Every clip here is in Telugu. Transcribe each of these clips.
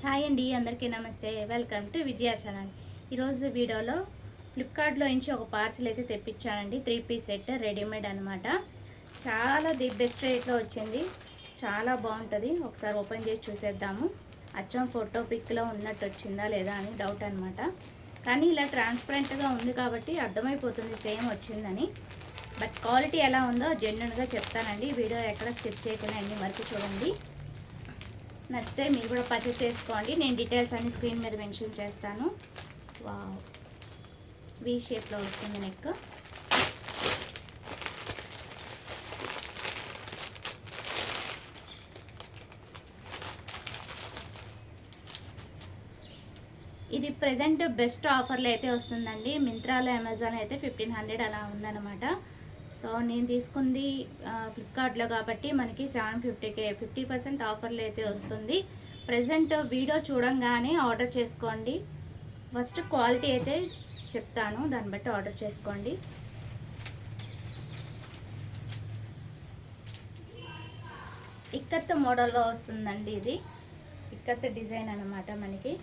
హాయ్ అండి, అందరికీ నమస్తే. Welcome to Vijaya channel. ఈరోజు వీడియోలో ఫ్లిప్కార్ట్లో నుంచి ఒక పార్సిల్ అయితే తెప్పించానండి. 3 పీస్ సెట్ రెడీమేడ్ అనమాట. చాలా ది బెస్ట్ రేట్లో వచ్చింది. చాలా బాగుంటుంది. ఒకసారి ఓపెన్ చేసి చూసేద్దాము. అచ్చం ఫోటో పిక్లో ఉన్నట్టు వచ్చిందా లేదా అని డౌట్ అనమాట. కానీ ఇలా ట్రాన్స్పరెంట్గా ఉంది కాబట్టి అర్థమైపోతుంది సేమ్ వచ్చిందని. బట్ క్వాలిటీ ఎలా ఉందో జెన్యున్గా చెప్తానండి. వీడియో ఎక్కడ స్కిప్ చేయకుండా అన్ని వరకు చూడండి. నచ్చితే మీరు కూడా పర్చేస్ చేసుకోండి. నేను డీటెయిల్స్ అన్ని స్క్రీన్ మీద మెన్షన్ చేస్తాను. వావ్, వి షేప్లో వస్తుంది నెక్. ఇది ప్రెజెంట్ బెస్ట్ ఆఫర్లో అయితే వస్తుందండి. మింత్రాలో, అమెజాన్ అయితే 1500 అలా ఉందన్నమాట. సో నేను తీసుకుంది ఫ్లిప్కార్ట్లో కాబట్టి మనకి 750కే 50% ఆఫర్లు అయితే వస్తుంది. ప్రజెంట్ వీడియో చూడంగానే ఆర్డర్ చేసుకోండి. ఫస్ట్ క్వాలిటీ అయితే చెప్తాను, దాన్ని బట్టి ఆర్డర్ చేసుకోండి. ఇక్కత్ మోడల్లో వస్తుందండి. ఇది ఇక్కత్ డిజైన్ అనమాట. మనకి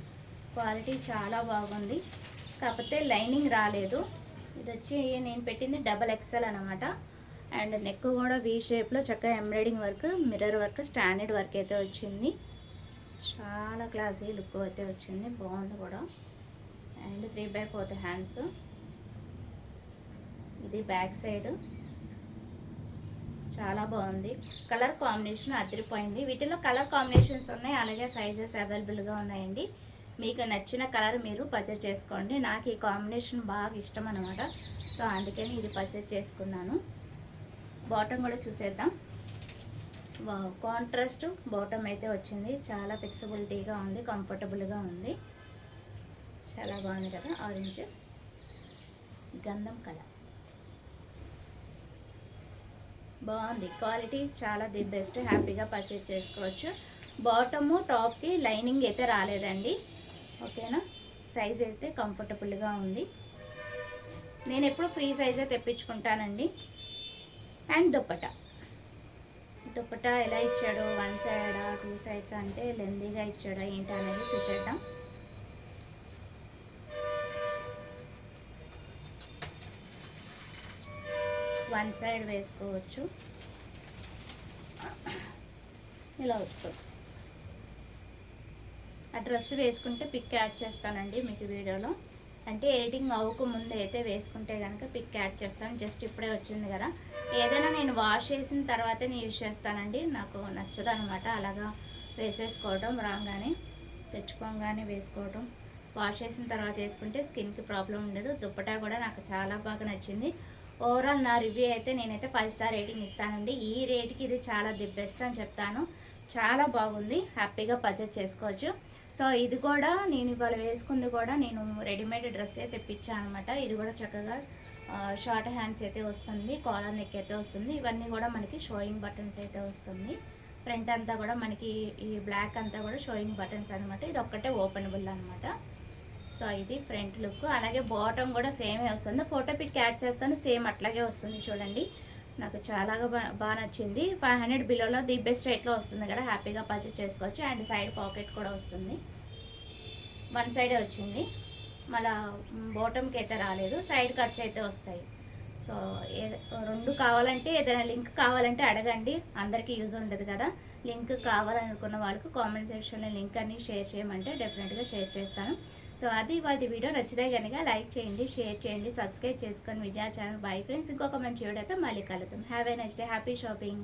క్వాలిటీ చాలా బాగుంది. కాకపోతే లైనింగ్ రాలేదు. ఇది వచ్చి నేను పెట్టింది XXL అనమాట. అండ్ నెక్ కూడా వి షేప్లో చక్కగా embroidering work, mirror work, standard work అయితే వచ్చింది. చాలా క్లాసీ లుక్ అయితే వచ్చింది. బాగుంది కూడా. And 3/4 hands. ఇది బ్యాక్ సైడ్. చాలా బాగుంది. కలర్ కాంబినేషన్ అదిరిపోయింది. వీటిలో కలర్ కాంబినేషన్స్ ఉన్నాయి, అలాగే సైజెస్ అవైలబుల్గా ఉన్నాయండి. మీకు నచ్చిన కలర్ మీరు పర్చేస్ చేసుకోండి. నాకు ఈ కాంబినేషన్ బాగా ఇష్టం అనమాట. సో అందుకని ఇది పర్చేస్ చేసుకున్నాను. బాటమ్ కూడా చూసేద్దాం. కాంట్రాస్ట్ బాటమ్ అయితే వచ్చింది. చాలా ఫ్లెక్సిబిలిటీగా ఉంది, కంఫర్టబుల్గా ఉంది. చాలా బాగుంది కదా. ఆరెంజ్ గంధం కలర్ బాగుంది. క్వాలిటీ చాలా ది బెస్ట్. హ్యాపీగా పర్చేస్ చేసుకోవచ్చు. బాటము టాప్కి లైనింగ్ అయితే రాలేదండి. ఓకేనా. సైజ్ అయితే కంఫర్టబుల్గా ఉంది. నేను ఎప్పుడు ఫ్రీ సైజే తెప్పించుకుంటానండి. అండ్ దుప్పటా ఎలా ఇచ్చాడో, 1 సైడా 2 సైడ్స్ అంటే లెందీగా ఇచ్చాడా ఏంటి అనేది చూసేద్దాం. వన్ సైడ్ వేసుకోవచ్చు. ఇలా వస్తుంది. ఆ డ్రెస్ వేసుకుంటే పిక్ యాడ్ చేస్తానండి మీకు వీడియోలో. అంటే ఎడిటింగ్ అవ్వకముందు అయితే వేసుకుంటే కనుక పిక్ యాడ్ చేస్తాను. జస్ట్ ఇప్పుడే వచ్చింది కదా. ఏదైనా నేను వాష్ చేసిన తర్వాతే నేను యూజ్ చేస్తానండి. నాకు నచ్చదు అనమాట అలాగా వేసేసుకోవడం. రాగానే తెచ్చుకోగానే వేసుకోవడం. వాష్ చేసిన తర్వాత వేసుకుంటే స్కిన్కి ప్రాబ్లం ఉండదు. దుప్పటా కూడా నాకు చాలా బాగా నచ్చింది. ఓవరాల్ నా రివ్యూ అయితే నేనైతే 5 స్టార్ రేటింగ్ ఇస్తానండి. ఈ రేట్కి ఇది చాలా ది బెస్ట్ అని చెప్తాను. చాలా బాగుంది. హ్యాపీగా పర్చేస్ చేసుకోవచ్చు. సో ఇది కూడా నేను ఇవాళ వేసుకుంది కూడా నేను రెడీమేడ్ డ్రెస్ అయితే తెప్పించాను అనమాట. ఇది కూడా చక్కగా షార్ట్ హ్యాండ్స్ అయితే వస్తుంది, కాలర్ నెక్ అయితే వస్తుంది. ఇవన్నీ కూడా మనకి షోయింగ్ బటన్స్ అయితే వస్తుంది. ఫ్రంట్ అంతా కూడా మనకి ఈ బ్లాక్ అంతా కూడా షోయింగ్ బటన్స్ అనమాట. ఇది ఒక్కటే ఓపెనబుల్ అనమాట. సో ఇది ఫ్రంట్ లుక్. అలాగే బాటమ్ కూడా సేమే వస్తుంది. ఫోటో పిక్ యాడ్ చేస్తాను, సేమ్ అట్లాగే వస్తుంది. చూడండి, నాకు చాలా బాగా నచ్చింది. 500 బిలోలో ది బెస్ట్ రేట్లో వస్తుంది కదా. హ్యాపీగా పర్చేస్ చేసుకోవచ్చు. అండ్ సైడ్ పాకెట్ కూడా వస్తుంది. 1 సైడే వచ్చింది. మళ్ళీ బాటమ్కి అయితే రాలేదు. సైడ్ కట్స్ అయితే వస్తాయి. సో రెండు కావాలంటే, ఏదైనా లింక్ కావాలంటే అడగండి. అందరికీ యూజ్ ఉండదు కదా. లింక్ కావాలనుకున్న వాళ్ళకు కామెంట్ సెక్షన్లో లింక్ అన్ని షేర్ చేయమంటే డెఫినెట్గా షేర్ చేస్తాను. సో అది వాళ్ళ వీడియో. నచ్చితే కనుక లైక్ చేయండి, షేర్ చేయండి, సబ్స్క్రైబ్ చేసుకొని విజయ ఛానల్. Bye friends. ఇంకొక మంచి వీడియోతో మళ్ళీ కలుద్దాం. Have a nice day. Happy shopping.